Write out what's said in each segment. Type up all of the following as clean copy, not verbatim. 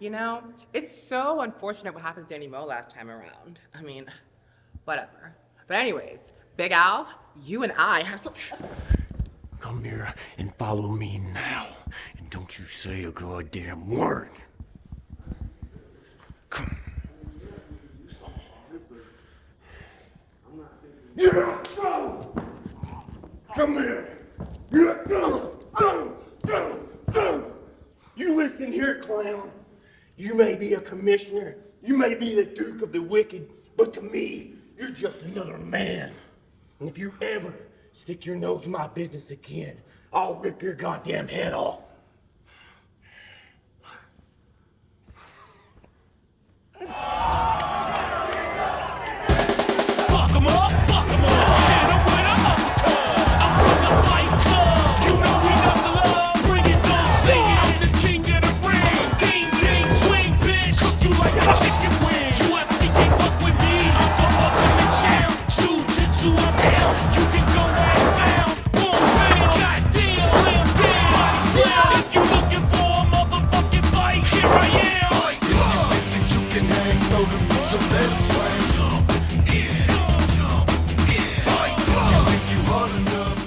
You know, it's so unfortunate what happened to Danny Moe last time around. I mean, whatever. But anyways, Big Al, you and I have some... Come here and follow me now. And don't you say a goddamn word. Come. Yeah, go! Come here. Yeah, go. You listen here, clown. You may be a commissioner, you may be the Duke of the Wicked, but to me, you're just another man. And if you ever stick your nose in my business again, I'll rip your goddamn head off. Fuck 'em up, fuck 'em up. Hit 'em with a uppercut. I'm from the Fight Club. You know we love the love. Bring it, don't sing it. I'm the king of the ring. Ding, ding, swing, bitch. Cook you like a chicken wing. UFC can't fuck with me. I'm the ultimate champ. Jiu-jitsu, I'm down. You can go ass down. Boom, bam, goddamn, slam down. Body slam. If you looking for a motherfucking fight, here I am. Fight Club. You can hang low to put some lead swing. Jump in. Jump in. Fight Club. Think you hard enough.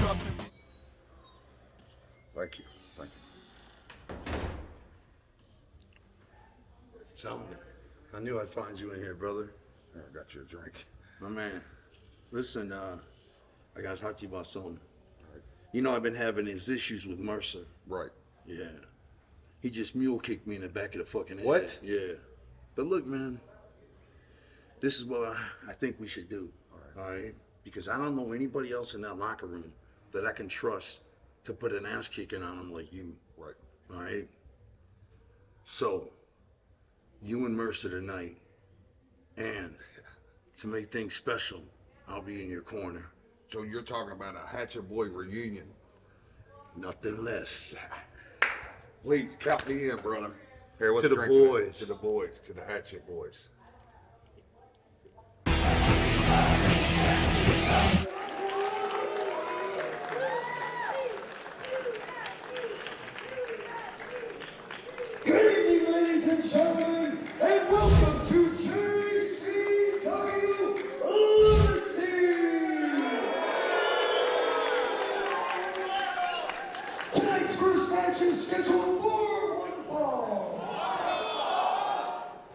Thank you. Thank you. Tell me. I knew I'd find you in here, brother. I got you a drink. My man, listen, I gotta talk to you about something. Right. You know I've been having these issues with Mercer. Right. Yeah. He just mule kicked me in the back of the fucking head. What? Yeah. But look, man, this is what I think we should do. All right? Because I don't know anybody else in that locker room that I can trust to put an ass kicking on him like you. Right. All right? So, you and Mercer tonight, and to make things special, I'll be in your corner. So you're talking about a Hatchet Boy reunion? Nothing less. Please, count me in, brother. Here, let's To the drink boys. To the boys, to the Hatchet Boys. Good evening, ladies and gentlemen, and welcome to JCW Lunacy! Tonight's first match is scheduled for one fall.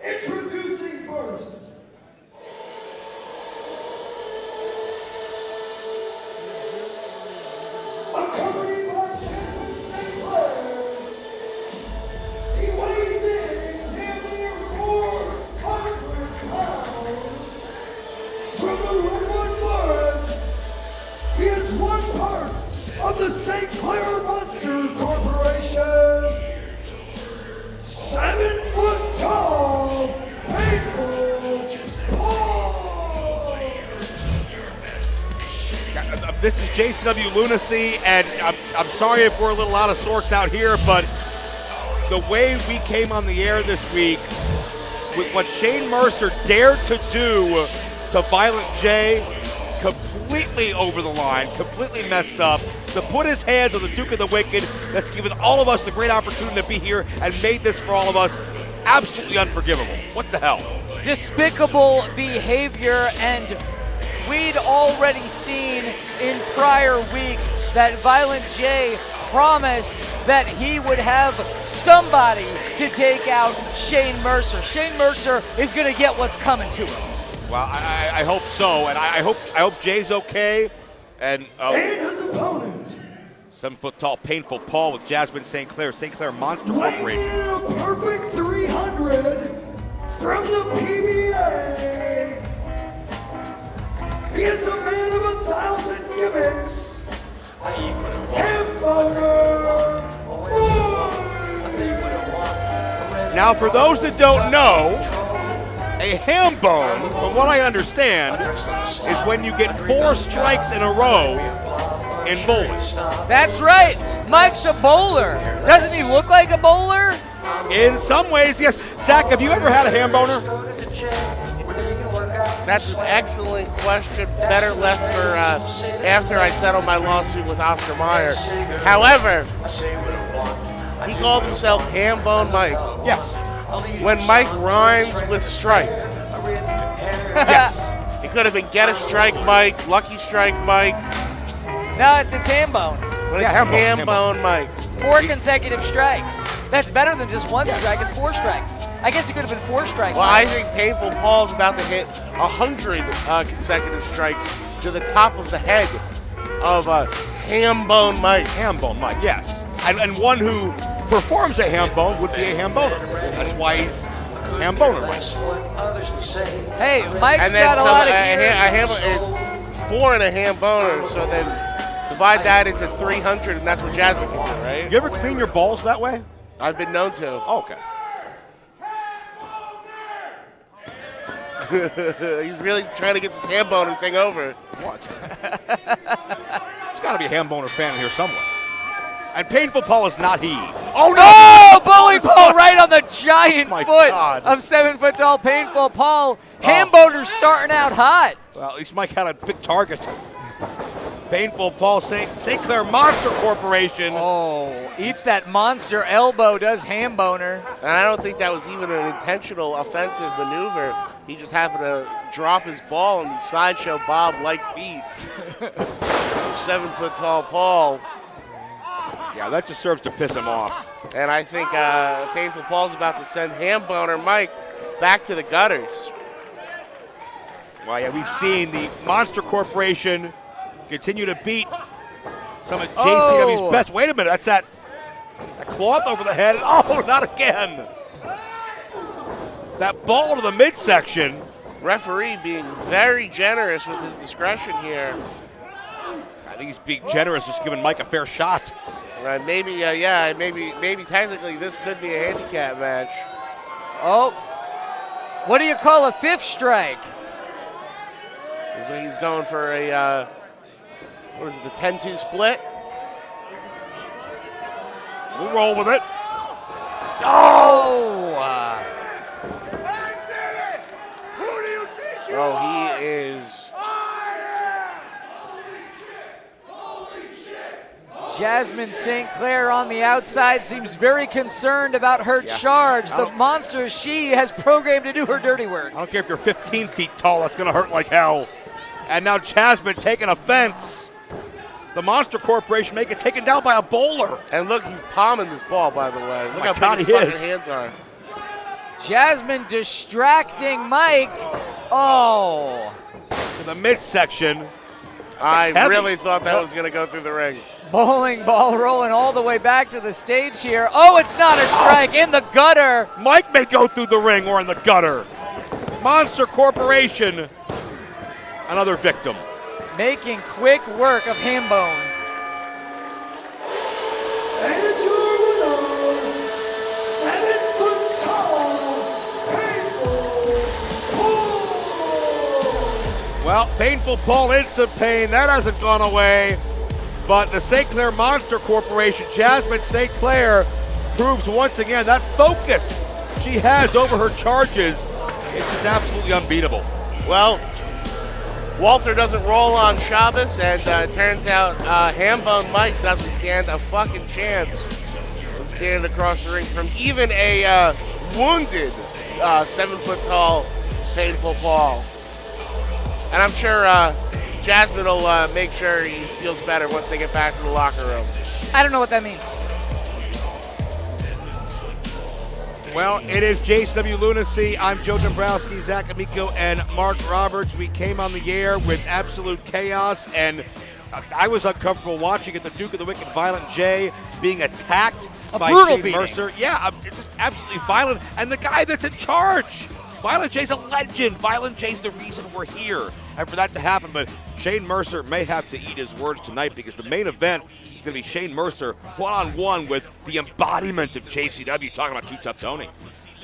Introducing first. Accompanied by Jason St. Clair. He weighs in damn near 400 pounds. From the Redwood Forest, he is one part of the St. Clair Monster Corporation. 7 foot tall, painful Paul. This is JCW Lunacy, and I'm sorry if we're a little out of sorts out here, but the way we came on the air this week, with what Shane Mercer dared to do to Violent J, completely over the line, completely messed up, to put his hands on the Duke of the Wicked, that's given all of us the great opportunity to be here and made this for all of us absolutely unforgivable. What the hell? Despicable behavior, and we'd already seen in prior weeks that Violent J promised that he would have somebody to take out Shane Mercer. Shane Mercer is going to get what's coming to him. Well, I hope so, and I hope Jay's okay. And his opponent, 7 foot tall, painful Paul with Jasmine St. Clair Monster weighing Corporation. in a perfect 300 from the PBA. He is a man of 1,000 gimmicks. Hamburger Boy. Now, for those that don't know, a ham bone, from what I understand, is when you get 4 strikes in a row in bowling. That's right. Mike's a bowler. Doesn't he look like a bowler? In some ways, yes. Zach, have you ever had a ham boner? That's an excellent question. Better left for after I settled my lawsuit with Oscar Mayer. However, he called himself Hambone Mike. Yes. when Mike rhymes with strike. Yes. It could have been Get a Strike Mike, Lucky Strike Mike, No, it's ham bone. but Yeah, it's ham ham bone. bone Mike. 4 consecutive strikes. That's better than just 1 strike. It's 4 strikes. I guess it could have been 4 strikes. Well, I think Painful Paul's about to hit 100 consecutive strikes to the top of the head of ham bone Mike. Ham bone Mike, yes. And one who performs a ham bone would be a ham boner. That's why he's ham boner Mike. Hey, Mike's And then got a lot of it's 4 and a ham boner, so then divide that into 300, and that's what Jasmine can do, right? You ever clean your balls that way? I've been known to. Oh, okay. He's really trying to get this ham boner thing over. What? There's got to be a ham boner fan in here somewhere. And Painful Paul is not he. Oh, no! Oh, bowling ball right on the giant My foot God. of 7-foot-tall Painful Paul. Ham boner's starting out hot. Well, at least Mike had a big target. Painful Paul, St. Clair Monster Corporation. Oh, eats that monster elbow, does ham boner. And I don't think that was even an intentional offensive maneuver. He just happened to drop his ball on the sideshow Bob-like feet. 7-foot-tall Paul. Yeah, that just serves to piss him off. And I think Painful Paul's about to send ham boner Mike back to the gutters. Well, yeah, we've seen the Monster Corporation continue to beat some of JCW's best. Wait a minute, that's that cloth over the head. Oh, not again. That ball to the midsection. Referee being very generous with his discretion here. I think he's being generous, just giving Mike a fair shot. Maybe technically this could be a handicap match. Oh, what do you call a 5th strike? So he's going for a, what is it, the 10-2 split? We'll roll with it. Oh, he is. Jasmine St. Clair on the outside seems very concerned about her charge. The monster she has programmed to do her dirty work. I don't care if you're 15 feet tall, that's going to hurt like hell. And now Jasmine taking offense. The Monster Corporation may get taken down by a bowler. And look, he's palming this ball, by the way. Look how God, big he his fucking is. hands are. Jasmine distracting Mike. Oh. To the midsection. I heavy. really thought that was going to go through the ring. Bowling ball rolling all the way back to the stage here. Oh, it's not a strike, in the gutter. Mike may go through the ring or in the gutter. Monster Corporation, another victim. Making quick work of ham bone. And it's your winner, 7-foot-tall, Painful Paul. Well, Painful Paul in some pain. That hasn't gone away. But the St. Clair Monster Corporation, Jasmine St. Clair, proves once again that focus she has over her charges. It's just absolutely unbeatable. Well, Walter doesn't roll on Shabbos, and it turns out Hambone Mike doesn't stand a fucking chance of standing across the ring from even a wounded 7-foot-tall Painful Paul. And I'm sure Jasmine will make sure he feels better once they get back to the locker room. I don't know what that means. Well, it is JCW Lunacy. I'm Joe Dombrowski, Zach Amico, and Mark Roberts. We came on the air with absolute chaos, and I was uncomfortable watching it. The Duke of the Wicked, Violent J, being attacked by brutal Shane Mercer. Yeah, it's just absolutely violent. And the guy that's in charge, Violent J's a legend. Violent J's the reason we're here. And for that to happen, but Shane Mercer may have to eat his words tonight, because the main event is going to be Shane Mercer one-on-one with the embodiment of JCW, talking about Too Tough Tony.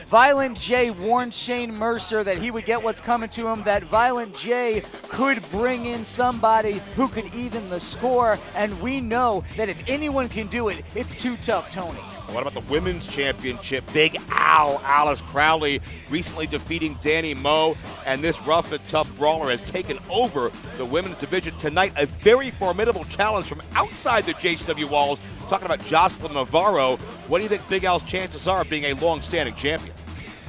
Violent J warned Shane Mercer that he would get what's coming to him, that Violent J could bring in somebody who could even the score, and we know that if anyone can do it, it's Too Tough Tony. What about the Women's Championship? Big Al, Alice Crowley, recently defeating Danny Moe, and this rough and tough brawler has taken over the women's division tonight. A very formidable challenge from outside the JCW walls. Talking about Jocelyn Navarro. What do you think Big Al's chances are of being a long-standing champion?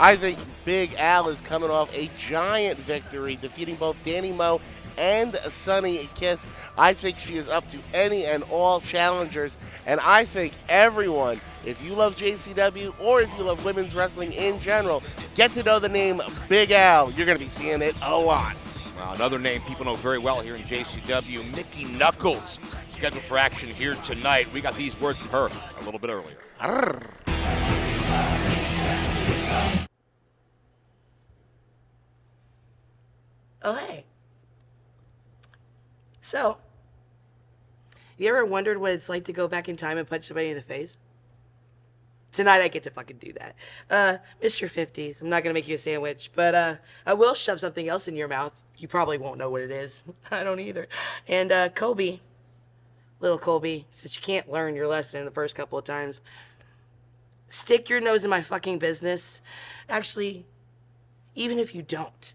I think Big Al is coming off a giant victory, defeating both Danny Moe and Sonny Kiss. I think she is up to any and all challengers, and I think everyone, if you love JCW or if you love women's wrestling in general, get to know the name Big Al. You're going to be seeing it a lot. Well, another name people know very well here in JCW, Mickey Knuckles, scheduled for action here tonight. We got these words from her a little bit earlier. Oh, hey. So, you ever wondered what it's like to go back in time and punch somebody in the face? Tonight I get to fucking do that. Mr. 50s, I'm not gonna make you a sandwich, but I will shove something else in your mouth. You probably won't know what it is. I don't either. And Colby, little Colby, since you can't learn your lesson the first couple of times, stick your nose in my fucking business. Actually, even if you don't,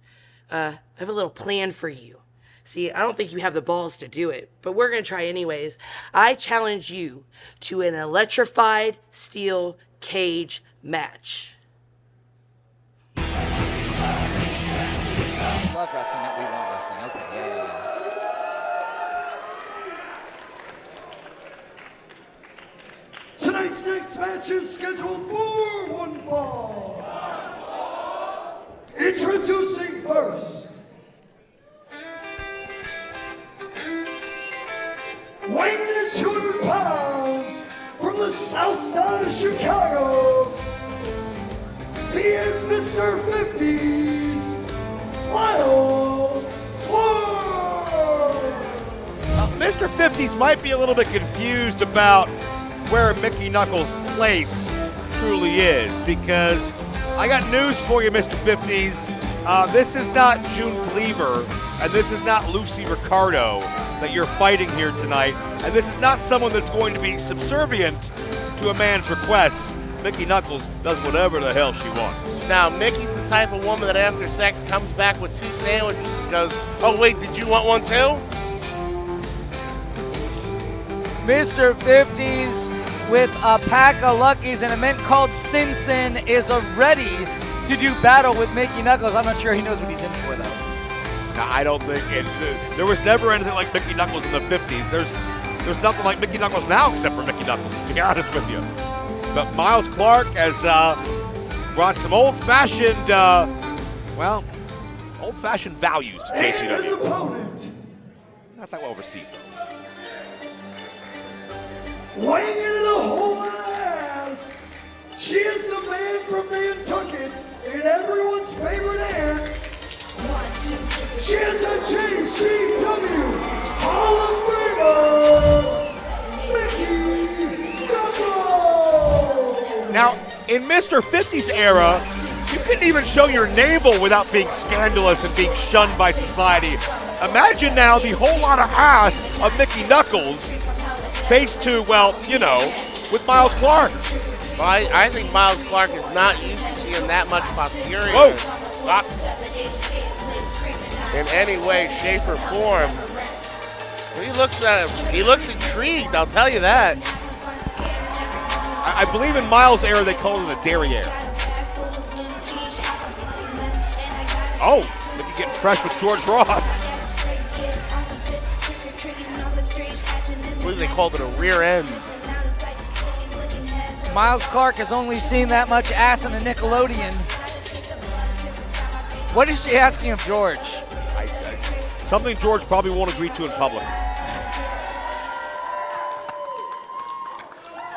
I have a little plan for you. See, I don't think you have the balls to do it, but we're going to try anyways. I challenge you to an electrified steel cage match. Love wrestling. We want wrestling. Okay, yeah. Tonight's next match is scheduled for one fall. Introducing first, weighing in at 200 pounds from the south side of Chicago, he is Mr. 50s, Miles Clark. Mr. 50s might be a little bit confused about where Mickey Knuckles' place truly is, because I got news for you, Mr. 50s. This is not June Cleaver, and this is not Lucy Ricardo that you're fighting here tonight, and this is not someone that's going to be subservient to a man's requests. Mickey Knuckles does whatever the hell she wants. Now, Mickey's the type of woman that after sex comes back with 2 sandwiches and goes, oh, wait, did you want one too? Mr. 50s with a pack of Luckies and a mint called Sin Sin is ready to do battle with Mickey Knuckles. I'm not sure he knows what he's in for, though. Now, I don't think there was never anything like Mickey Knuckles in the 50s. There's nothing like Mickey Knuckles now except for Mickey Knuckles, to be honest with you. But Miles Clark has brought some old-fashioned, old-fashioned values to And his JCW. opponent, Not that well received, though. weighing in at a whole lot of ass, she is the man from Nantucket and everyone's favorite aunt. She is a JCW Hall of Famer, Mickey Knuckles. Now, in Mr. 50's era, you couldn't even show your navel without being scandalous and being shunned by society. Imagine now the whole lot of ass of Mickey Knuckles faced to, with Miles Clark. Well, I think Miles Clark is not used to seeing that much posterior. Whoa! In any way, shape, or form. He looks intrigued, I'll tell you that. I believe in Miles' era, they called it a derriere. Oh, Mickey getting fresh with George Ross. I believe they called it a rear end. Miles Clark has only seen that much ass on a Nickelodeon. What is she asking of George? Something George probably won't agree to in public.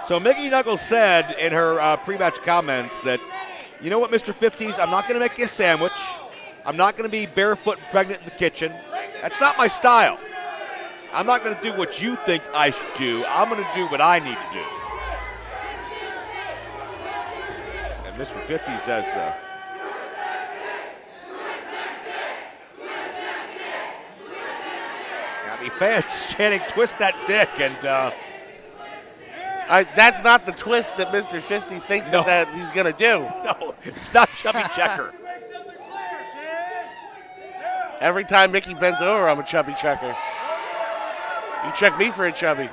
So Mickey Knuckles said in her pre-match comments that, you know what, Mr. 50s, I'm not going to make you a sandwich. I'm not going to be barefoot and pregnant in the kitchen. That's not my style. I'm not going to do what you think I should do. I'm going to do what I need to do. And Mr. 50 says, got me fans chanting, twist that dick, and that's not the twist that Mr. 50 thinks that he's going to do. No, it's not chubby checker. Every time Mickey bends over, I'm a chubby checker. You check me for a chubby.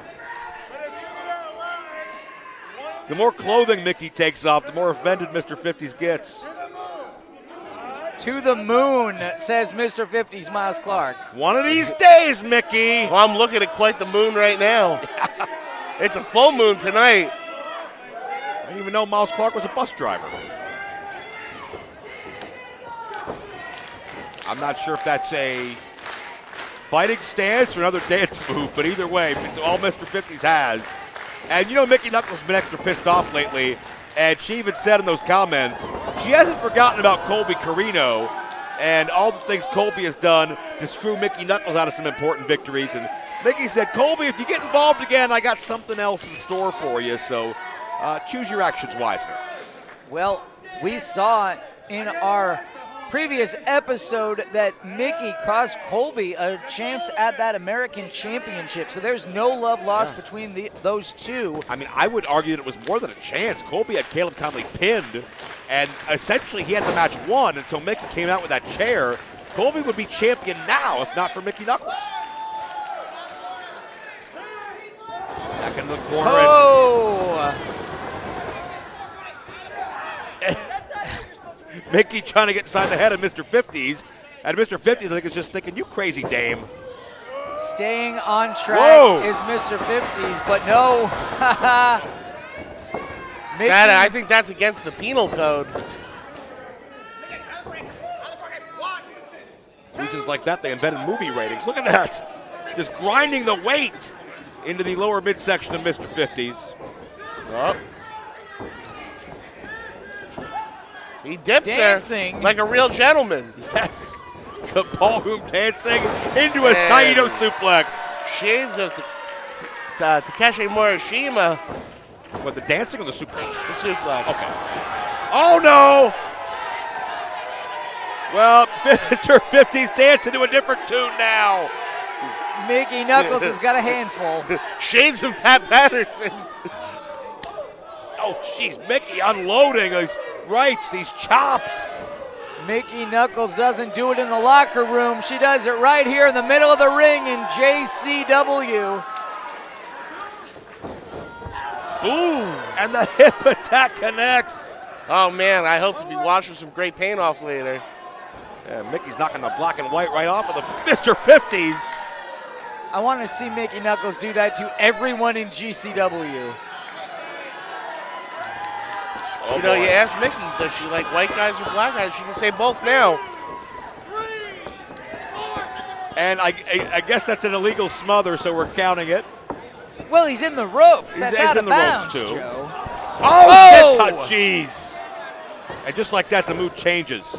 The more clothing Mickey takes off, the more offended Mr. 50s gets. To the moon, says Mr. 50s Miles Clark. One of these days, Mickey. Well, I'm looking at quite the moon right now. It's a full moon tonight. I didn't even know Miles Clark was a bus driver. I'm not sure if that's a fighting stance or another dance move, but either way, it's all Mr. 50s has. And you know, Mickey Knuckles has been extra pissed off lately, and she even said in those comments, she hasn't forgotten about Colby Carino and all the things Colby has done to screw Mickey Knuckles out of some important victories. And Mickey said, Colby, if you get involved again, I got something else in store for you, so choose your actions wisely. Well, we saw in our previous episode that Mickey cost Colby a chance at that American Championship, so there's no love lost between those two. I mean, I would argue that it was more than a chance. Colby had Caleb Conley pinned, and essentially he had the match won until Mickey came out with that chair. Colby would be champion now if not for Mickey Knuckles. Back into the corner. Oh! Mickey trying to get inside the head of Mr. 50s, and Mr. 50s I think is just thinking, you crazy dame. Staying on track Whoa. is Mr. 50s, but no. Mickey, I think that's against the penal code. Reasons like that, they invented movie ratings. Look at that. Just grinding the weight into the lower midsection of Mr. 50s. Oh. He dips dancing her like a real gentleman. Yes. Some ballroom dancing into a Saito suplex. Shades of Takeshi Morishima. What, the dancing or the suplex? The suplex. Okay. Oh, no. Well, Mr. 50's dancing to a different tune now. Mickey Knuckles has got a handful. Shades of Pat Patterson. Oh, jeez, Mickey unloading these rights, these chops. Mickey Knuckles doesn't do it in the locker room. She does it right here in the middle of the ring in JCW. Ooh, and the hip attack connects. Oh, man, I hope to be watching some great paint-off later. Yeah, Mickey's knocking the black and white right off of the Mr. 50s. I want to see Mickey Knuckles do that to everyone in GCW. Oh, you know, boy. you ask Mickey, does she like white guys or black guys? She can say both now. And I guess that's an illegal smother, so we're counting it. Well, he's in the rope. He's That's out in of the bounds, ropes, too. Joe. Oh, sit touch, jeez. And just like that, the mood changes.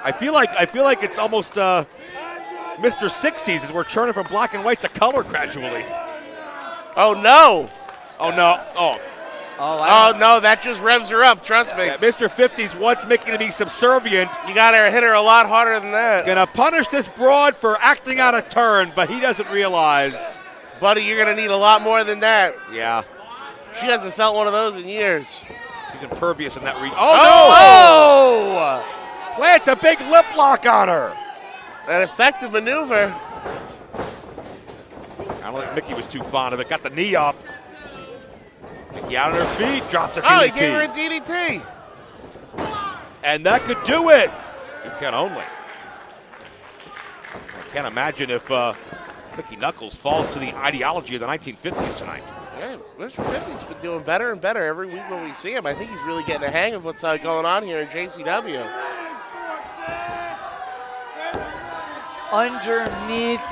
I feel like it's almost Mr. 60s as we're turning from black and white to color gradually. Oh, no. Oh, no. Oh. Oh, no, that just revs her up, trust me. Yeah, Mr. 50s wants Mickey to be subservient. You got to hit her a lot harder than that. Gonna punish this broad for acting out of turn, but he doesn't realize. Buddy, you're going to need a lot more than that. Yeah. She hasn't felt one of those in years. She's impervious in that region. Oh! No! Plants a big lip lock on her. An effective maneuver. I don't think Mickey was too fond of it. Got the knee up. Mickey out on her feet, drops a DDT. Oh, he gave her a DDT. And that could do it. 2 count only. I can't imagine if Mickey Knuckles falls to the ideology of the 1950s tonight. Yeah, Mr. 50's been doing better and better every week when we see him. I think he's really getting a hang of what's going on here in JCW. Underneath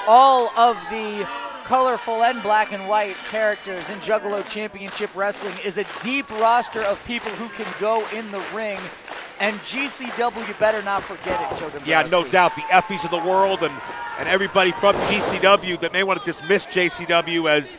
all of the colorful and black and white characters in Juggalo Championship Wrestling is a deep roster of people who can go in the ring, and GCW better not forget it, Joe Dombrowski. Yeah, no doubt. The Effies of the world and everybody from GCW that may want to dismiss JCW as,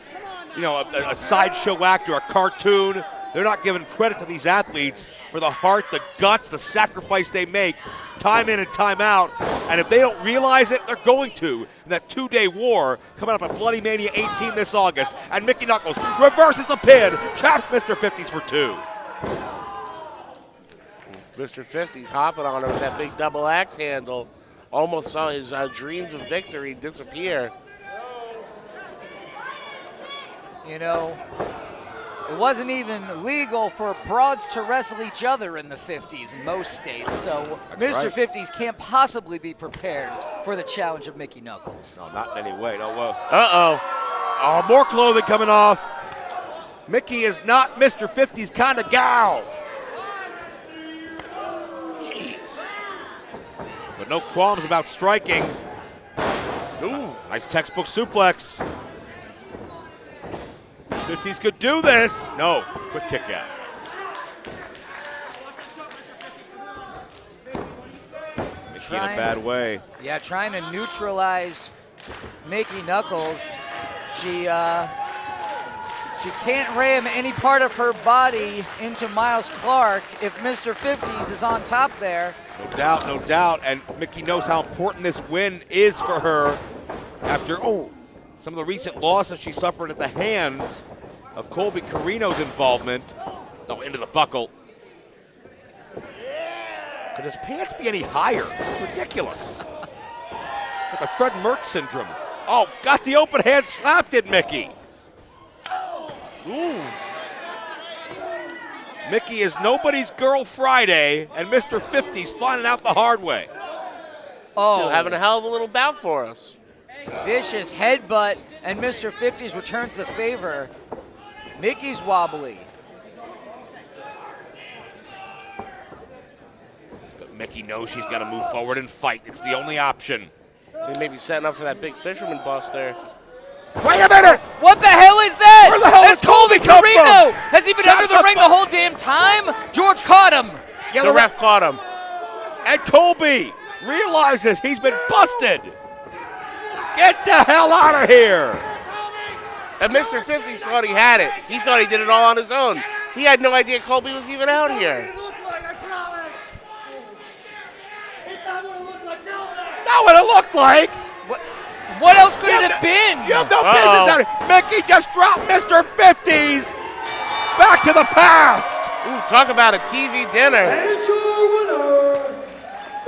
you know, a sideshow act or a cartoon. They're not giving credit to these athletes for the heart, the guts, the sacrifice they make time in and time out. And if they don't realize it, they're going to. In that 2-day war coming up at Bloody Mania 18 this August. And Mickey Knuckles reverses the pin, chaps Mr. 50s for 2. Mr. 50's hopping on her with that big double axe handle. Almost saw his dreams of victory disappear. You know, It wasn't even legal for broads to wrestle each other in the 50s in most states, so That's Mr. right. 50s can't possibly be prepared for the challenge of Mickey Knuckles. No, not in any way. No, Uh-oh. oh, more clothing coming off. Mickey is not Mr. 50's kind of gal. Jeez. But no qualms about striking. Ooh, nice textbook suplex. 50s could do this. No, quick kick out. Mickey in a bad way. Yeah, trying to neutralize Mickey Knuckles. She can't ram any part of her body into Miles Clark if Mr. 50s is on top there. No doubt, no doubt. And Mickey knows how important this win is for her after, some of the recent losses she suffered at the hands of Colby Carino's involvement. No, into the buckle. Could his pants be any higher? It's ridiculous. Like a Fred Mertz syndrome. Oh, got the open hand, slapped it, Mickey. Ooh. Mickey is nobody's girl Friday, and Mr. 50's finding out the hard way. Still having a hell of a little bout for us. Vicious headbutt, and Mr. 50s returns the favor. Mickey's wobbly. But Mickey knows she's got to move forward and fight. It's the only option. They may be setting up for that big fisherman bust there. Wait a minute! What the hell is that? Where the hell That's did Colby come Carino! from? Has he been Shut under the ring the whole damn time? George caught him. Yeah, The ref caught him. And Colby realizes he's been busted. Get the hell out of here! And Mr. 50 thought he had it. He thought he did it all on his own. He had no idea Colby was even out here. Not what it looked like. What else could it have been? You have no business out here. Mickey just dropped Mr. 50's back to the past. Ooh, talk about a TV dinner. And your winner,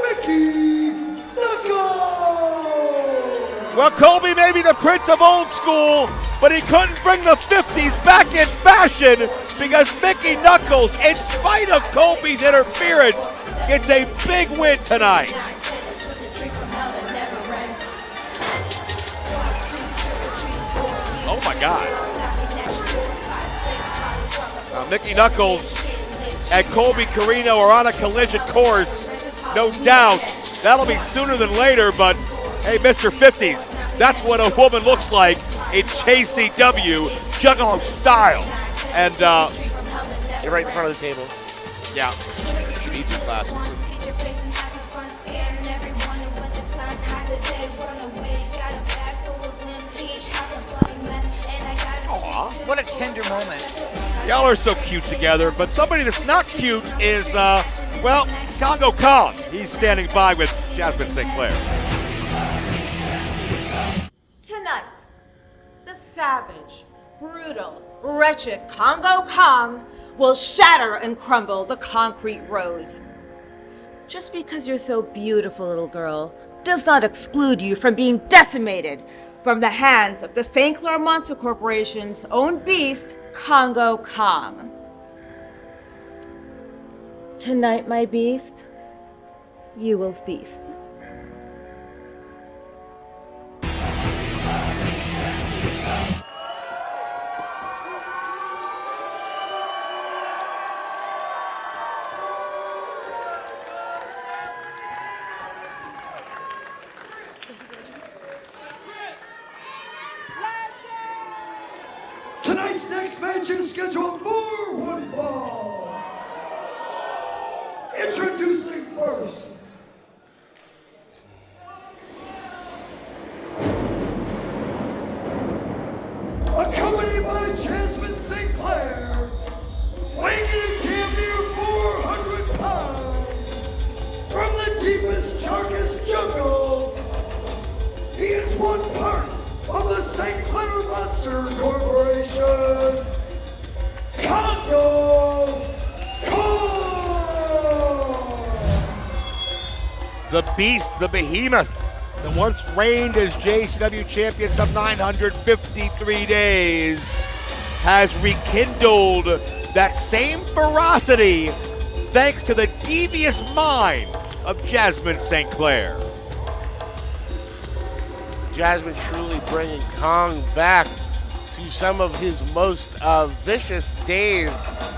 Mickey Knuckles! Well, Colby may be the prince of old school, but he couldn't bring the 50s back in fashion because Mickey Knuckles, in spite of Colby's interference, gets a big win tonight. Oh my God. Mickey Knuckles and Colby Carino are on a collision course, no doubt. That'll be sooner than later, but hey, Mr. 50s, that's what a woman looks like in JCW Juggalo style. And You're right in front of the table. yeah, she needs some classes. What a tender moment. Y'all are so cute together, but somebody that's not cute is, Congo Kong. He's standing by with Jasmine St. Clair. Tonight, the savage, brutal, wretched Congo Kong will shatter and crumble the concrete rose. Just because you're so beautiful, little girl, does not exclude you from being decimated from the hands of the St. Clair Monster Corporation's own beast, Congo Kong. Tonight, my beast, you will feast. Tonight's next match is scheduled for one fall. Introducing first, accompanied by Jasmine St. Clair, weighing in at damn near 400 pounds, from the deepest, darkest jungle, he is one part of the St. Clair Monster Corporation, Congo Kong! The Beast, the Behemoth, that once reigned as JCW champion some 953 days. has rekindled that same ferocity thanks to the devious mind of Jasmine St. Clair. Jasmine truly bringing Kong back to some of his most vicious days.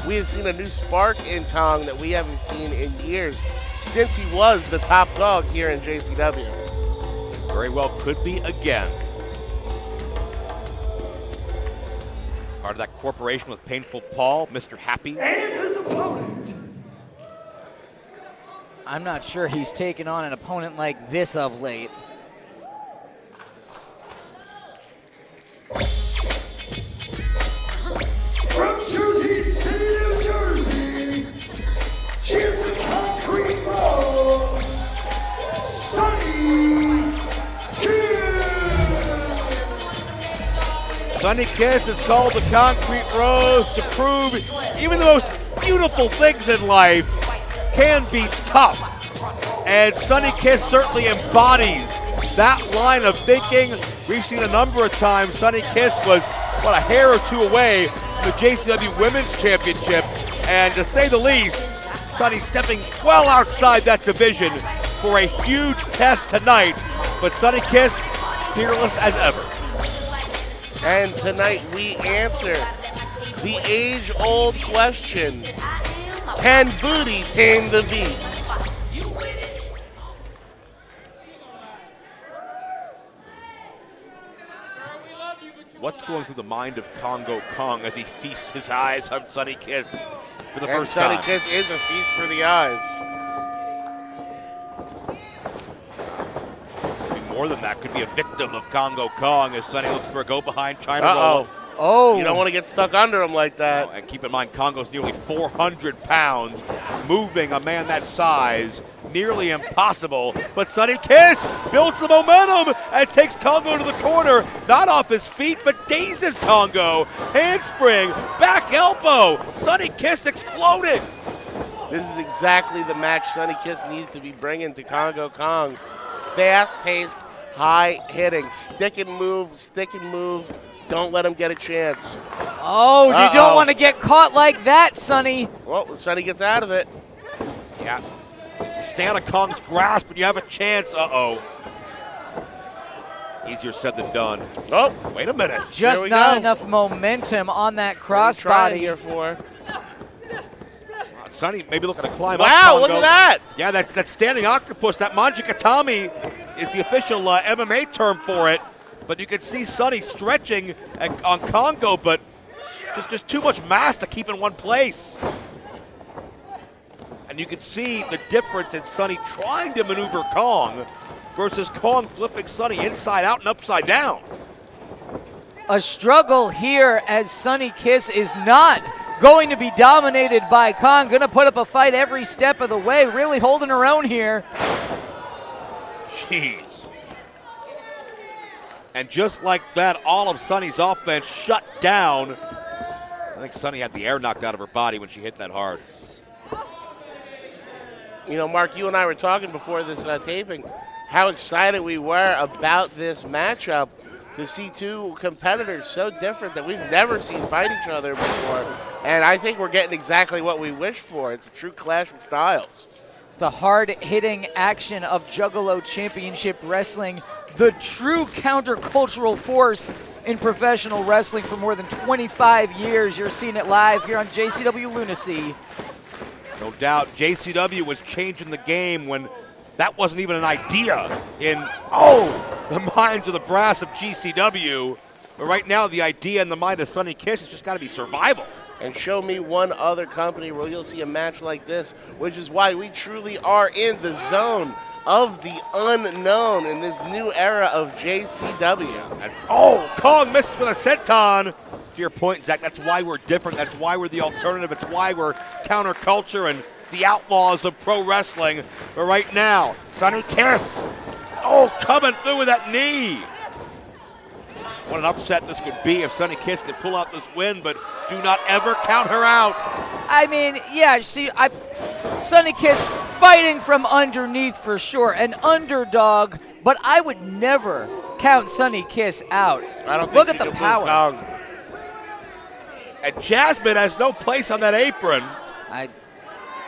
We have seen a new spark in Kong that we haven't seen in years since he was the top dog here in JCW. Very well could be again. Part of that corporation with Painful Paul, Mr. Happy. And his opponent, I'm not sure he's taken on an opponent like this of late. from Jersey City, New Jersey, she is the Concrete Rose, Sunny Kiss. Sunny Kiss is called the Concrete Rose to prove even the most beautiful things in life can be tough. And Sunny Kiss certainly embodies that line of thinking. We've seen a number of times Sunny Kiss was, a hair or two away from the JCW Women's Championship. And to say the least, Sunny stepping well outside that division for a huge test tonight. But Sunny Kiss, fearless as ever. And tonight we answer the age-old question: can booty tame the beast? What's going through the mind of Congo Kong as he feasts his eyes on Sunny Kiss for the And first Sunny time? Kiss is a feast for the eyes. Maybe more than that, could be a victim of Congo Kong as Sunny looks for a go-behind China roll. Uh-oh. Oh. You don't want to get stuck under him like that. And keep in mind, Congo's nearly 400 pounds. Moving a man that size, nearly impossible. But Sunny Kiss builds the momentum and takes Congo to the corner. Not off his feet, but dazes Congo. Handspring, back elbow. Sunny Kiss exploded. This is exactly the match Sunny Kiss needs to be bringing to Congo Kong. Fast-paced, high-hitting, stick and move. Don't let him get a chance. Oh, you don't want to get caught like that, Sonny. Well, Sonny gets out of it. Yeah. Stay out of Kong's grasp and you have a chance. Uh-oh. Easier said than done. Oh, wait a minute. Just not enough momentum on that crossbody. Here for. Sonny maybe looking to climb up. Wow, Congo. look at that. Yeah, that's standing octopus. That Manjikatami is the official MMA term for it. But you can see Sonny stretching on Congo, but just too much mass to keep in one place. And you can see the difference in Sonny trying to maneuver Kong versus Kong flipping Sonny inside out and upside down. A struggle here as Sunny Kiss is not going to be dominated by Kong. Going to put up a fight every step of the way, really holding her own here. Jeez. And just like that, all of Sonny's offense shut down. I think Sonny had the air knocked out of her body when she hit that hard. You know, Mark, you and I were talking before this taping how excited we were about this matchup to see two competitors so different that we've never seen fight each other before. And I think we're getting exactly what we wished for. It's a true clash of styles. It's the hard-hitting action of Juggalo Championship Wrestling, the true countercultural force in professional wrestling for more than 25 years. You're seeing it live here on JCW Lunacy. No doubt, JCW was changing the game when that wasn't even an idea in, the minds of the brass of GCW. But right now, the idea in the mind of Sunny Kiss has just got to be survival. And show me one other company where you'll see a match like this, which is why we truly are in the zone of the unknown in this new era of JCW. Kong misses with a senton. To your point, Zach, that's why we're different. That's why we're the alternative. It's why we're counterculture and the outlaws of pro wrestling. But right now, Sunny Kiss, coming through with that knee. What an upset this would be if Sunny Kiss could pull out this win, but do not ever count her out. I mean, yeah, Sunny Kiss fighting from underneath for sure, an underdog, but I would never count Sunny Kiss out. I don't think Look she at the could power. move Kong. And Jasmine has no place on that apron.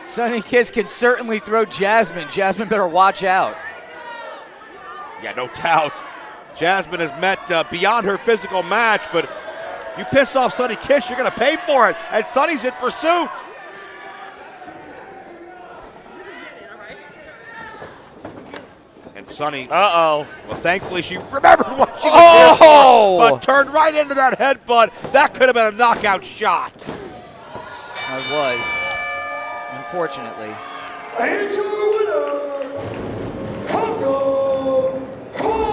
Sunny Kiss can certainly throw Jasmine. Jasmine better watch out. Yeah, no doubt. Jasmine has met beyond her physical match, but you piss off Sunny Kiss, you're going to pay for it. And Sunny's in pursuit. And Sunny. Uh-oh. Well, thankfully she remembered what she was here for, but turned right into that headbutt. That could have been a knockout shot. It was, unfortunately. And your winner, Congo Kong!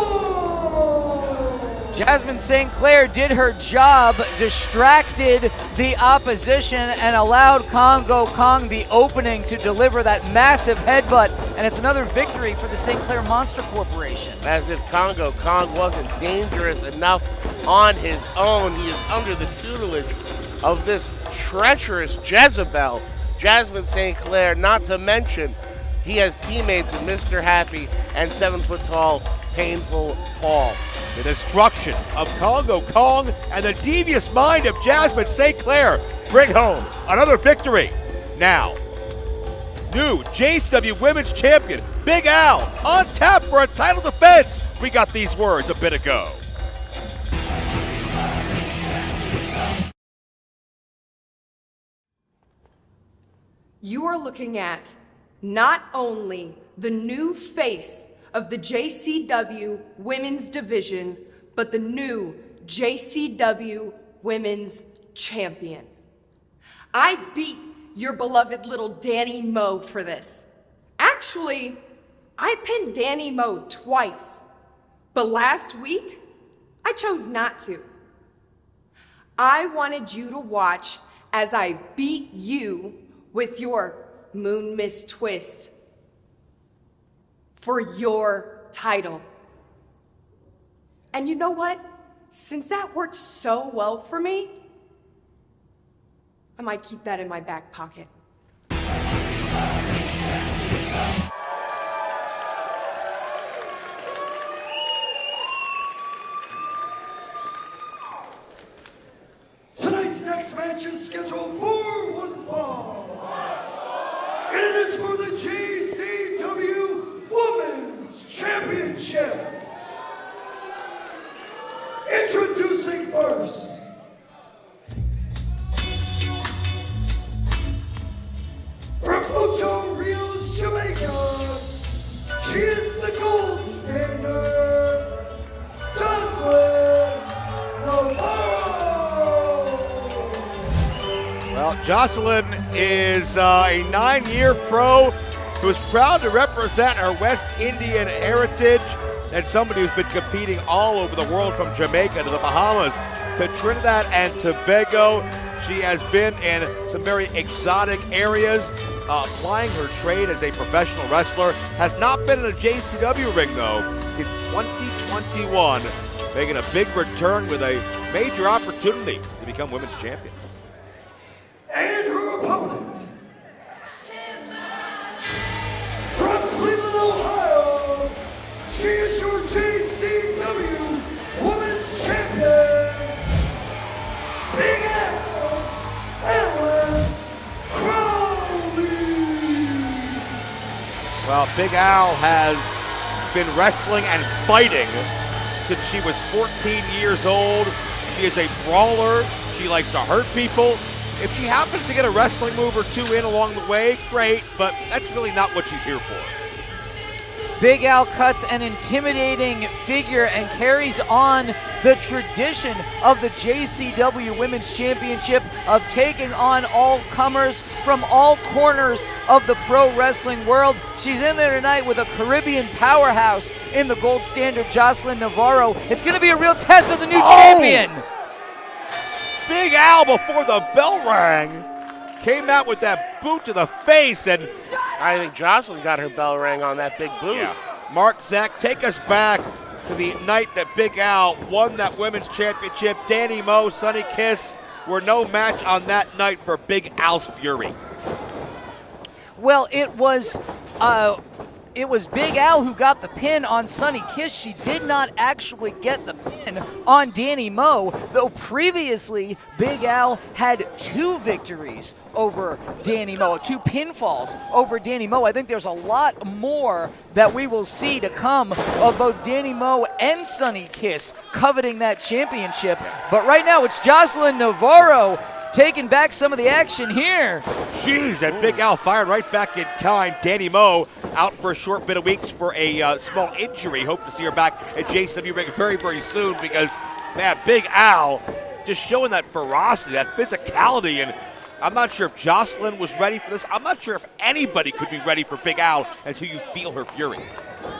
Jasmine St. Clair did her job, distracted the opposition, and allowed Congo Kong the opening to deliver that massive headbutt. And it's another victory for the St. Clair Monster Corporation. As if Congo Kong wasn't dangerous enough on his own. He is under the tutelage of this treacherous Jezebel, Jasmine St. Clair, not to mention he has teammates in Mr. Happy and 7-foot-tall Painful Paul. The destruction of Congo Kong and the devious mind of Jasmine St. Clair bring home another victory. Now, new JCW Women's Champion, Big Al, on tap for a title defense. We got these words a bit ago. You are looking at not only the new face of the JCW Women's Division, but the new JCW Women's Champion. I beat your beloved little Danny Moe for this. Actually, I pinned Danny Moe twice, but last week, I chose not to. I wanted you to watch as I beat you with your Moon Miss Twist for your title. And you know what? Since that worked so well for me, I might keep that in my back pocket. Tonight's next match is scheduled for one fall. And it is for the JCW Women's Championship. Introducing first, from Ocho Rios, Jamaica, she is the gold standard, Jocelyn Navarro. Well, Jocelyn is a 9-year pro who is proud to represent her West Indian heritage, and somebody who's been competing all over the world, from Jamaica to the Bahamas to Trinidad and Tobago. She has been in some very exotic areas, plying her trade as a professional wrestler. Has not been in a JCW ring, though, since 2021, making a big return with a major opportunity to become women's champion. And her opponent, from Cleveland, Ohio, she is your JCW Women's Champion, Big Al Alice Crowley. Well, Big Al has been wrestling and fighting since she was 14 years old. She is a brawler. She likes to hurt people. If she happens to get a wrestling move or two in along the way, great, but that's really not what she's here for. Big Al cuts an intimidating figure and carries on the tradition of the JCW Women's Championship of taking on all comers from all corners of the pro wrestling world. She's in there tonight with a Caribbean powerhouse in the gold standard, Jocelyn Navarro. It's going to be a real test of the new champion. Big Al, before the bell rang, came out with that boot to the face, and I think Jocelyn got her bell rang on that big boot. yeah. Mark, Zach, take us back to the night that Big Al won that women's championship. Danny Moe, Sunny Kiss were no match on that night for Big Al's fury. Well, it was it was Big Al who got the pin on Sunny Kiss. She did not actually get the pin on Danny Moe, though previously Big Al had 2 victories over Danny Moe, 2 pinfalls over Danny Moe. I think there's a lot more that we will see to come of both Danny Moe and Sunny Kiss coveting that championship. But right now it's Jocelyn Navarro taking back some of the action here. Jeez, and Big Al fired right back in kind. Danny Moe out for a short bit of weeks for a small injury. Hope to see her back at JCW Ring very, very soon because, man, Big Al just showing that ferocity, that physicality, and I'm not sure if Jocelyn was ready for this. I'm not sure if anybody could be ready for Big Al until you feel her fury.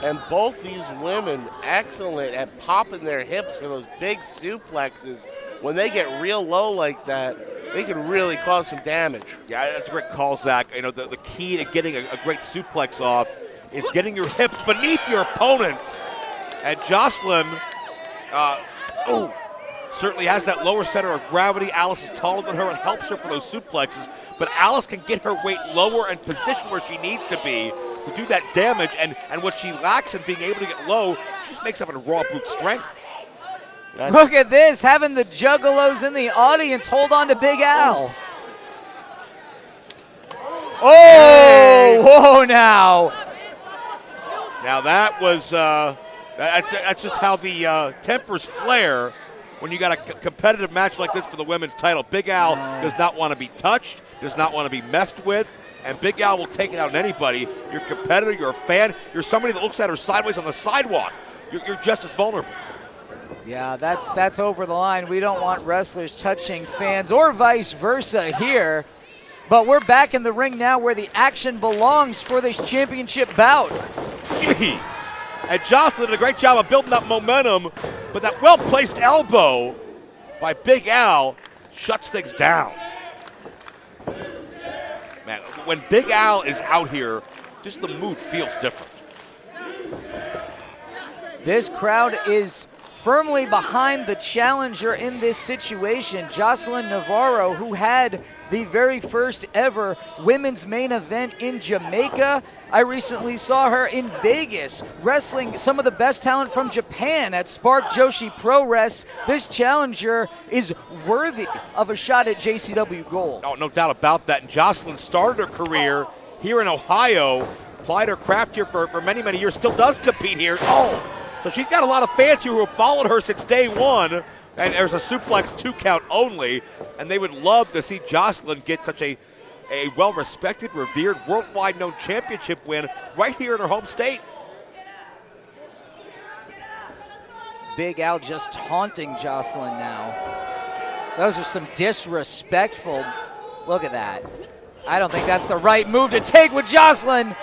And both these women excellent at popping their hips for those big suplexes. When they get real low like that, they can really cause some damage. Yeah, that's a great call, Zach. You know, the key to getting a great suplex off is getting your hips beneath your opponents. And Jocelyn, certainly has that lower center of gravity. Alice is taller than her and helps her for those suplexes. But Alice can get her weight lower and position where she needs to be to do that damage. And what she lacks in being able to get low, she just makes up in raw brute strength. Look at this, having the Juggalos in the audience hold on to Big Al. Oh, whoa now. Now that was, that's just how the tempers flare when you got a competitive match like this for the women's title. Big Al does not want to be touched, does not want to be messed with, and Big Al will take it out on anybody. You're a competitor, you're a fan, you're somebody that looks at her sideways on the sidewalk. You're just as vulnerable. Yeah, that's over the line. We don't want wrestlers touching fans or vice versa here. But we're back in the ring now where the action belongs for this championship bout. Jeez. And Jocelyn did a great job of building up momentum, but that well-placed elbow by Big Al shuts things down. Man, when Big Al is out here, just the mood feels different. This crowd is firmly behind the challenger in this situation, Jocelyn Navarro, who had the very first ever women's main event in Jamaica. I recently saw her in Vegas wrestling some of the best talent from Japan at Spark Joshi Pro Wrest. This challenger is worthy of a shot at JCW Gold. Oh, no doubt about that. And Jocelyn started her career here in Ohio, applied her craft here for many, many years, still does compete here. Oh! So she's got a lot of fans who have followed her since day one, and there's a suplex 2 count only, and they would love to see Jocelyn get such a well-respected, revered, worldwide known championship win right here in her home state. Big Al just taunting Jocelyn now. Those are some disrespectful, look at that. I don't think that's the right move to take with Jocelyn.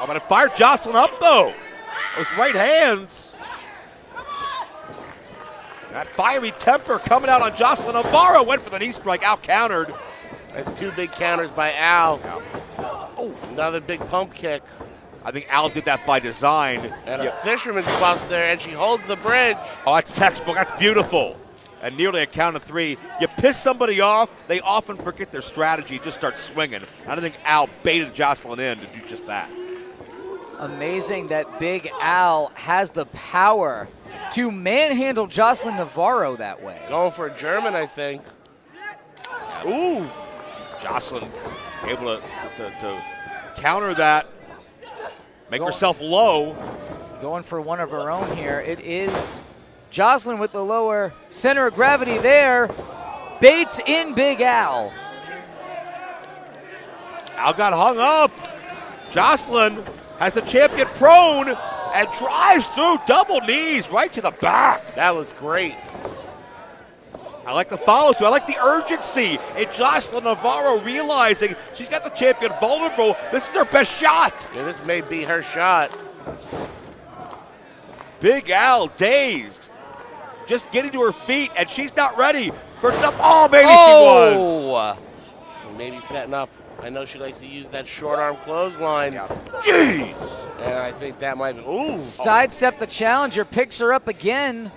Oh, but it fired Jocelyn up though. Those right hands. That fiery temper coming out on Jocelyn Navarro. Went for the knee strike, out countered. That's 2 big counters by Al. Oh, another big pump kick. I think Al did that by design. And a fisherman's buster, and she holds the bridge. Oh, that's textbook. That's beautiful. And nearly a count of 3. You piss somebody off, they often forget their strategy, just start swinging. I don't think Al baited Jocelyn in to do just that. Amazing that Big Al has the power to manhandle Jocelyn Navarro that way. Going for a German, I think. Ooh. Jocelyn able to counter that, make herself low. Going for one of her own here. It is Jocelyn with the lower center of gravity there. Baits in Big Al. Al got hung up. Jocelyn has the champion prone and drives through double knees right to the back. That was great. I like the follow-through. I like the urgency in Jocelyn Navarro realizing she's got the champion vulnerable. This is her best shot. Yeah, this may be her shot. Big Al dazed. Just getting to her feet, and she's not ready for the. Oh, maybe she was. Maybe setting up. I know she likes to use that short arm clothesline. Yeah. Jeez. And I think that might be. Ooh. Sidestep the challenger, picks her up again.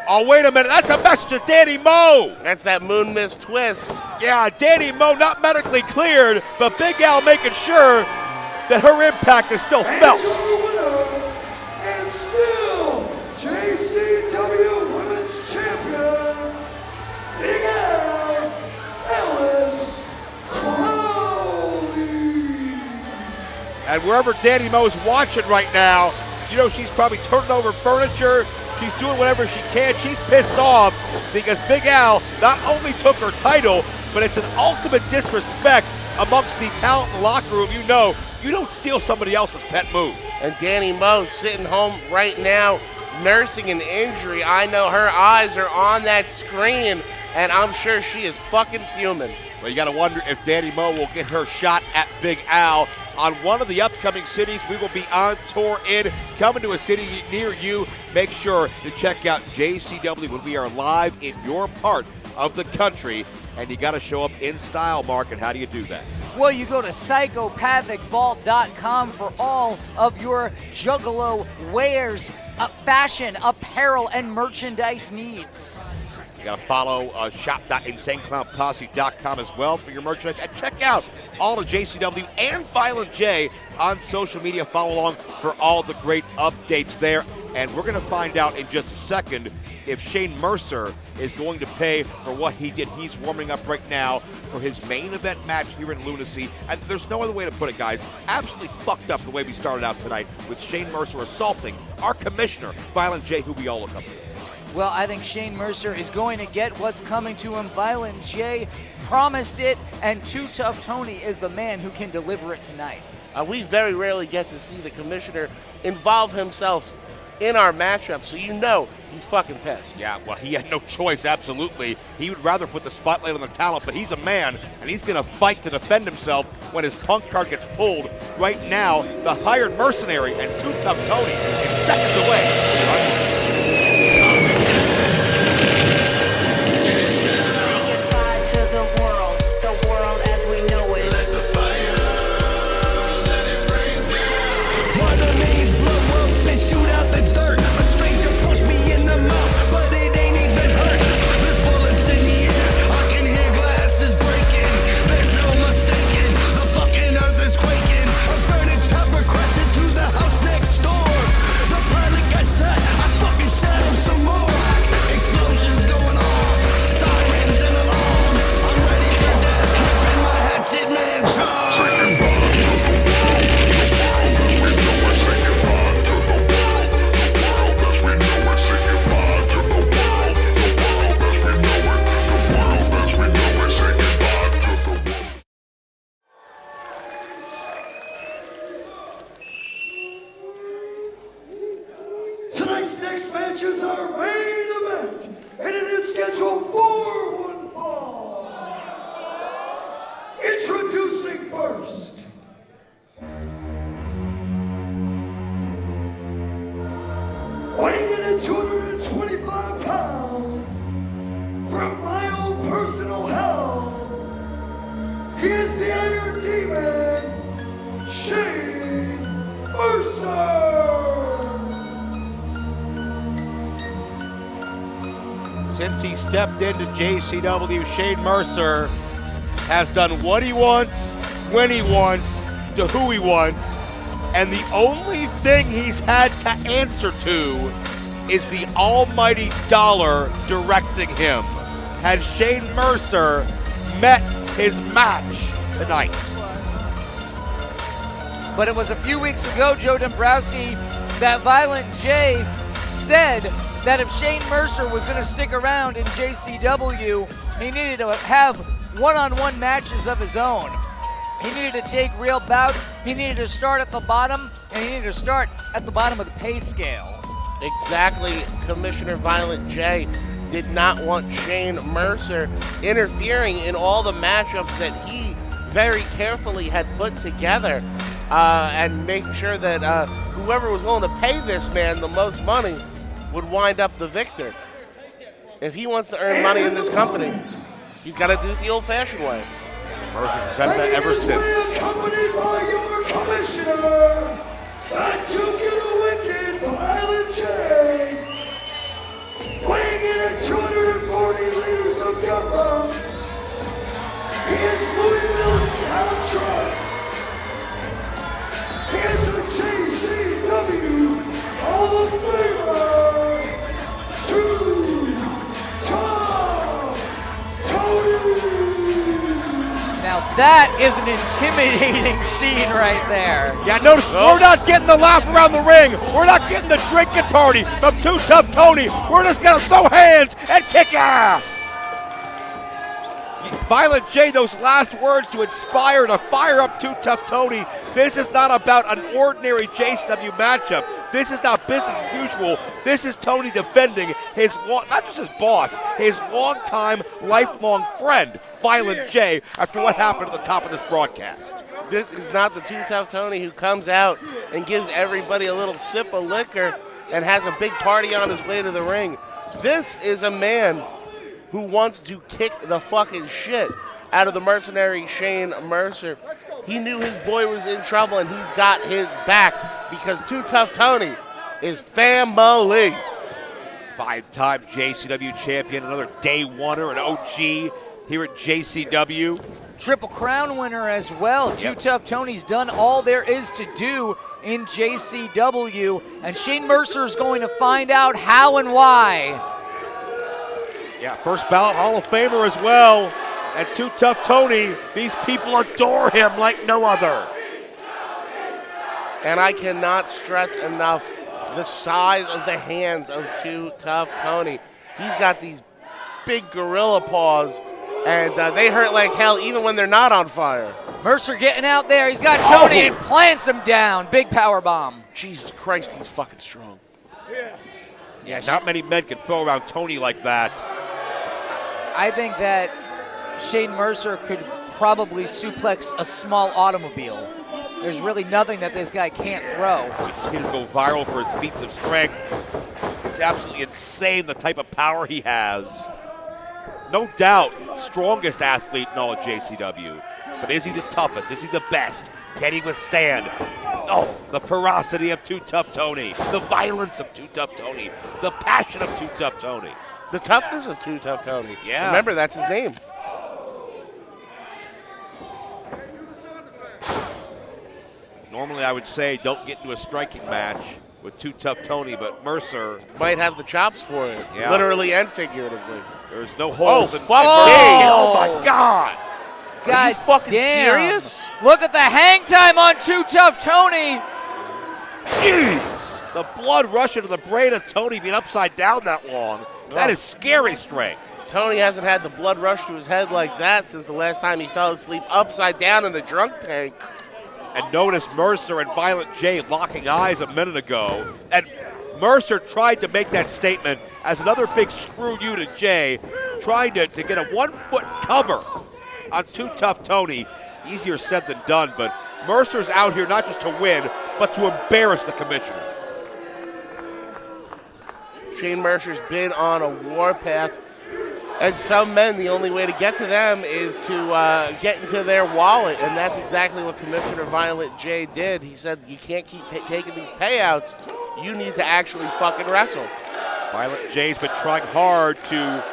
Oh, wait a minute. That's a message to Danny Moe. That's that moon mist twist. Yeah, Danny Moe not medically cleared, but Big Al making sure that her impact is still felt. And your winner, and still JCW Women's Champion, Big Al, Alice Crowley. And wherever Danny Moe's watching right now, you know she's probably turning over furniture. She's doing whatever she can. She's pissed off because Big Al not only took her title, but it's an ultimate disrespect amongst the talent in the locker room. You know, you don't steal somebody else's pet move. And Danny Moe's sitting home right now nursing an injury. I know her eyes are on that screen, and I'm sure she is fucking fuming. Well, you got to wonder if Danny Moe will get her shot at Big Al. On one of the upcoming cities, we will be on tour in, coming to a city near you. Make sure to check out JCW when we are live in your part of the country. And you got to show up in style, Mark. And how do you do that? Well, you go to psychopathicball.com for all of your Juggalo wares, fashion, apparel, and merchandise needs. You got to follow shop.insaneclownposse.com as well for your merchandise. And check out all of JCW and Violent J on social media. Follow along for all the great updates there. And we're going to find out in just a second if Shane Mercer is going to pay for what he did. He's warming up right now for his main event match here in Lunacy. And there's no other way to put it, guys. Absolutely fucked up the way we started out tonight with Shane Mercer assaulting our commissioner, Violent J, who we all look up to. Well, I think Shane Mercer is going to get what's coming to him. Violent J promised it, and Too Tough Tony is the man who can deliver it tonight. We very rarely get to see the commissioner involve himself in our matchup, so you know he's fucking pissed. Yeah, well, he had no choice, absolutely. He would rather put the spotlight on the talent, but he's a man, and he's going to fight to defend himself when his punk card gets pulled. Right now, the hired mercenary and Too Tough Tony is seconds away. Tonight's next match is our main event, and it is scheduled for one fall. Introducing first, weighing in at 225 pounds, from my own personal hell, he is the Iron Demon, Shane Mercer. Since he stepped into JCW, Shane Mercer has done what he wants, when he wants, to who he wants, and the only thing he's had to answer to is the almighty dollar directing him. Has Shane Mercer met his match tonight? But it was a few weeks ago, Joe Dombrowski, that Violent J said that if Shane Mercer was going to stick around in JCW, he needed to have one-on-one matches of his own. He needed to take real bouts, he needed to start at the bottom, and he needed to start at the bottom of the pay scale. Exactly. Commissioner Violent J did not want Shane Mercer interfering in all the matchups that he very carefully had put together, and making sure that whoever was willing to pay this man the most money would wind up the victor. If he wants to earn money in this company, he's got to do it the old-fashioned way. Mercer's done that ever since. Accompanied by your commissioner, the Juggalo Wicked Violent J, weighing in at 240 liters of gumbo, he is Louisville's town truck, Now that is an intimidating scene right there. Yeah, notice we're not getting the laugh around the ring. We're not getting the drinking party from Too Tough Tony. We're just gonna throw hands and kick ass. Violent J, those last words to inspire, to fire up Too Tough Tony. This is not about an ordinary JCW matchup. This is not business as usual. This is Tony defending his, not just his boss, his longtime, lifelong friend, Violent J, after what happened at the top of this broadcast. This is not the Too Tough Tony who comes out and gives everybody a little sip of liquor and has a big party on his way to the ring. This is a man who wants to kick the fucking shit out of the mercenary Shane Mercer. He knew his boy was in trouble, and he's got his back because Too Tough Tony is family. 5-time JCW champion, another day oneer, an OG here at JCW. Triple Crown winner as well. Too Tough Tony's done all there is to do in JCW, and Shane Mercer's going to find out how and why. Yeah, first ballot Hall of Famer as well. And Too Tough Tony, these people adore him like no other. And I cannot stress enough the size of the hands of Too Tough Tony. He's got these big gorilla paws, and they hurt like hell even when they're not on fire. Mercer getting out there. He's got Tony and plants him down. Big power bomb. Jesus Christ, he's fucking strong. Yeah, not many men can throw around Tony like that. I think that Shane Mercer could probably suplex a small automobile. There's really nothing that this guy can't throw. We've seen him go viral for his feats of strength. It's absolutely insane the type of power he has. No doubt, strongest athlete in all of JCW. But is he the toughest? Is he the best? Can he withstand? Oh, the ferocity of Too Tough Tony. The violence of Too Tough Tony. The passion of Too Tough Tony. The toughness of Too Tough Tony. Yeah. Remember, that's his name. Normally I would say don't get into a striking match with Too Tough Tony, but Mercer might have the chops for it, yeah. Literally and figuratively. There's no holes in fuck Mercer. Oh my God. Are you fucking serious? Look at the hang time on Too Tough Tony. Jeez. The blood rushing to the brain of Tony being upside down that long. That is scary strength. Tony hasn't had the blood rush to his head like that since the last time he fell asleep upside down in the drunk tank. And notice Mercer and Violent J locking eyes a minute ago. And Mercer tried to make that statement as another big screw you to Jay, trying to get a 1 foot cover on Too Tough Tony. Easier said than done, but Mercer's out here not just to win, but to embarrass the commissioner. Shane Mercer's been on a warpath, and some men, the only way to get to them is to get into their wallet, and that's exactly what Commissioner Violent J did. He said, you can't keep taking these payouts. You need to actually fucking wrestle. Violent J's been trying hard to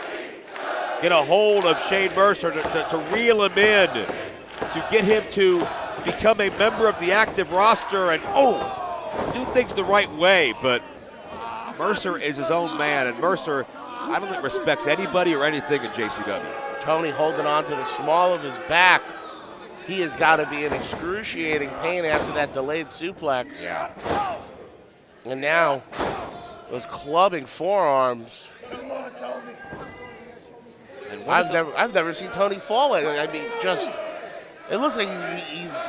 get a hold of Shane Mercer, to reel him in, to get him to become a member of the active roster and, do things the right way, but Mercer is his own man, and Mercer, I don't think respects anybody or anything in JCW. Tony holding on to the small of his back. He has got to be in excruciating pain after that delayed suplex. Yeah. And now, those clubbing forearms. And I've never seen Tony fall. I mean, just it looks like he's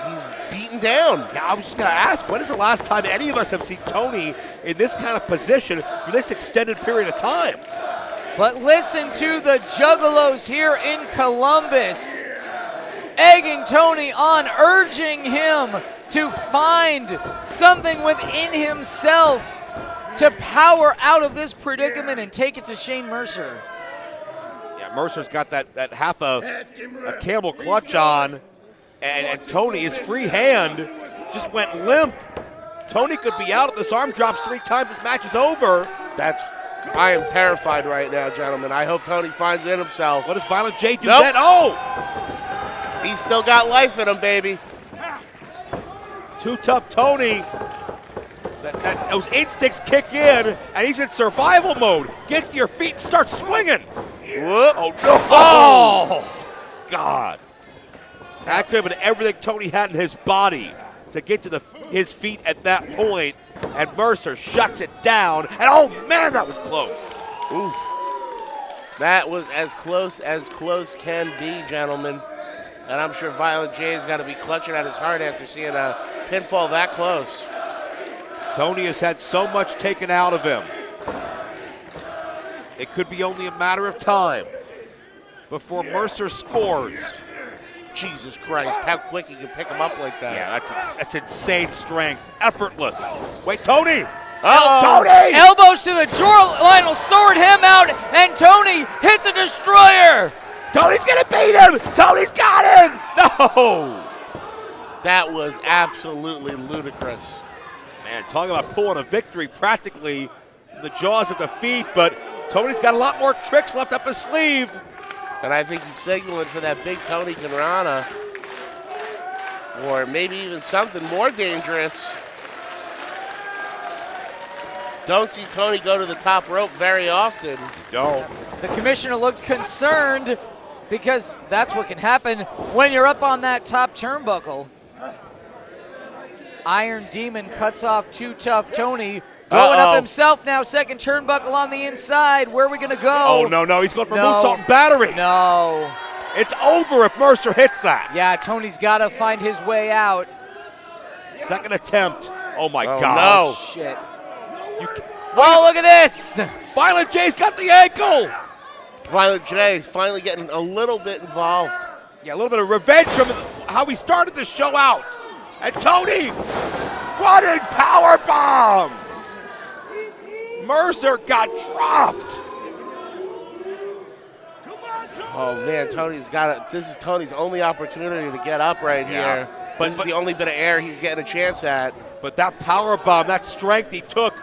beaten down. Yeah, I was just going to ask, when is the last time any of us have seen Tony in this kind of position for this extended period of time? But listen to the Juggalos here in Columbus, egging Tony on, urging him to find something within himself to power out of this predicament and take it to Shane Mercer. Yeah, Mercer's got that half a camel clutch on, and Tony, his free hand just went limp. Tony could be out if this arm drops 3 times, this match is over. I am terrified right now, gentlemen. I hope Tony finds it himself. What does Violent J do? Nope. Then? Oh! He's still got life in him, baby. Too Tough Tony. Those instincts kick in, and he's in survival mode. Get to your feet and start swinging. Whoop. Oh, no. Oh! God. That could have been everything Tony had in his body to get to his feet at that point, and Mercer shuts it down, and oh man, that was close. Oof. That was as close can be, gentlemen. And I'm sure Violent J's got to be clutching at his heart after seeing a pinfall that close. Tony has had so much taken out of him. It could be only a matter of time before Mercer scores. Jesus Christ, how quick he can pick him up like that. Yeah, that's insane strength. Effortless. Wait, Tony! Uh-oh. Tony! Elbows to the jawline will sword him out, and Tony hits a destroyer. Tony's gonna beat him! Tony's got him! No! That was absolutely ludicrous. Man, talking about pulling a victory practically in the jaws of defeat, but Tony's got a lot more tricks left up his sleeve. And I think he's signaling for that big Tony Conrana. Or maybe even something more dangerous. Don't see Tony go to the top rope very often. Don't. The commissioner looked concerned because that's what can happen when you're up on that top turnbuckle. Iron Demon cuts off Too Tough Tony. Going up himself now, second turnbuckle on the inside. Where are we going to go? Oh, no, he's going for moonsault and battery. No. It's over if Mercer hits that. Yeah, Tony's got to find his way out. Second attempt. Oh, my God. No. Shit. Oh, look at this. Violent J's got the ankle. Violent J finally getting a little bit involved. Yeah, a little bit of revenge from how he started the show out. And Tony, running power bomb. Mercer got dropped. Oh man, Tony's got it. This is Tony's only opportunity to get up right here. But this is the only bit of air he's getting a chance at. But that power bomb, that strength he took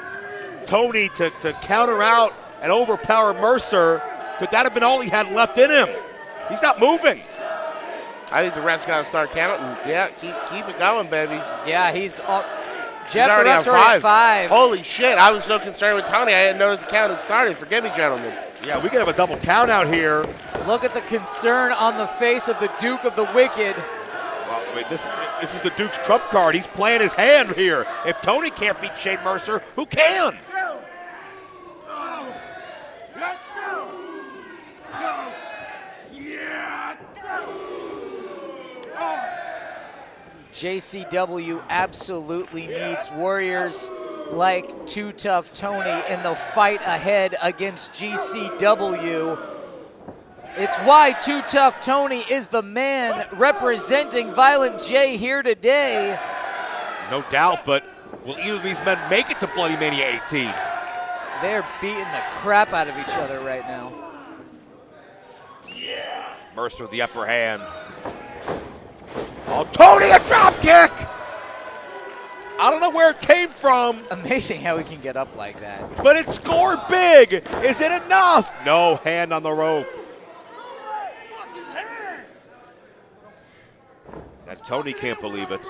Tony to counter out and overpower Mercer, could that have been all he had left in him? He's not moving. I think the ref's got to start counting. Yeah, keep it going, baby. Yeah, he's up. He's Jeff, already the ref's on already at 5. Holy shit, I was so concerned with Tony, I didn't notice the count had started. Forgive me, gentlemen. Yeah, we could have a double count out here. Look at the concern on the face of the Duke of the Wicked. Well, I mean, this is the Duke's trump card. He's playing his hand here. If Tony can't beat Shane Mercer, who can? JCW absolutely needs warriors like Too Tough Tony in the fight ahead against GCW. It's why Too Tough Tony is the man representing Violent J here today. No doubt, but will either of these men make it to Bloody Mania 18? They're beating the crap out of each other right now. Mercer with the upper hand. Oh, Tony, a drop kick! I don't know where it came from. Amazing how he can get up like that. But it scored big. Is it enough? No, hand on the rope. And Tony can't believe it.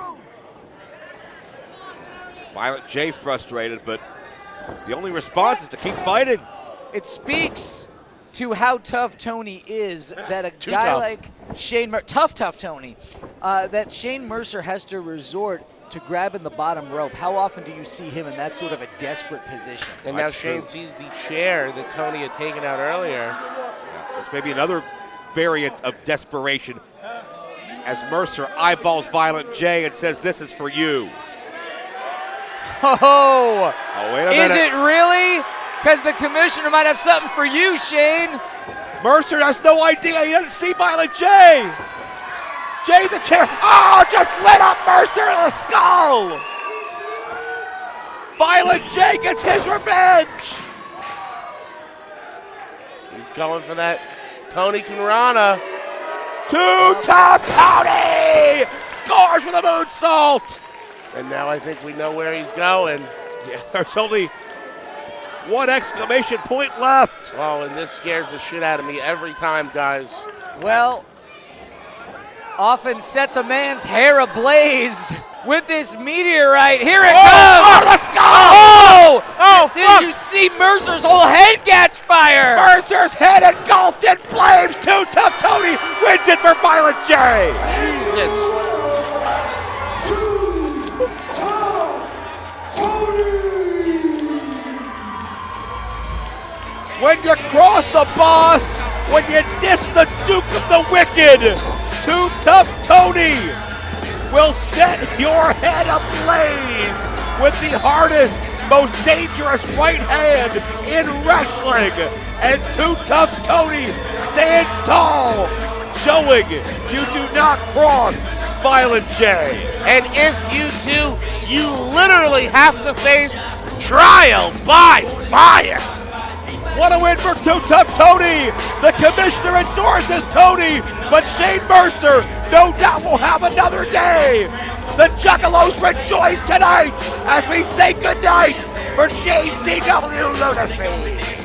Violent J frustrated, but the only response is to keep fighting. It speaks to how tough Tony is that a Too guy tough. like Shane tough Tony, that Shane Mercer has to resort to grabbing the bottom rope. How often do you see him in that sort of a desperate position? And now Shane sees the chair that Tony had taken out earlier. This may be another variant of desperation as Mercer eyeballs Violent J and says, "This is for you." Oh, wait a minute. Is it really? Because the commissioner might have something for you, Shane. Mercer has no idea. He doesn't see Violent J. J the chair. Oh, just lit up Mercer in the skull. Violent J gets his revenge. He's going for that Tony Conrana. Too Tough Tony scores with a moonsault. And now I think we know where he's going. Yeah, there's only one exclamation point left. Oh, and this scares the shit out of me every time, guys. Well, often sets a man's hair ablaze. with this meteorite. Here it Oh, comes. let's go! Oh, did fuck. you see Mercer's whole head catch fire? Mercer's head engulfed in flames. Too Tough Tony wins it for Violent J. Jesus. When you cross the boss, when you diss the Duke of the Wicked, Too Tough Tony will set your head ablaze with the hardest, most dangerous right hand in wrestling. And Too Tough Tony stands tall, showing you do not cross Violent J. And if you do, you literally have to face trial by fire. What a win for Too Tough Tony! The commissioner endorses Tony, but Shane Mercer no doubt will have another day. The Juggalos rejoice tonight as we say goodnight for JCW Lunacy.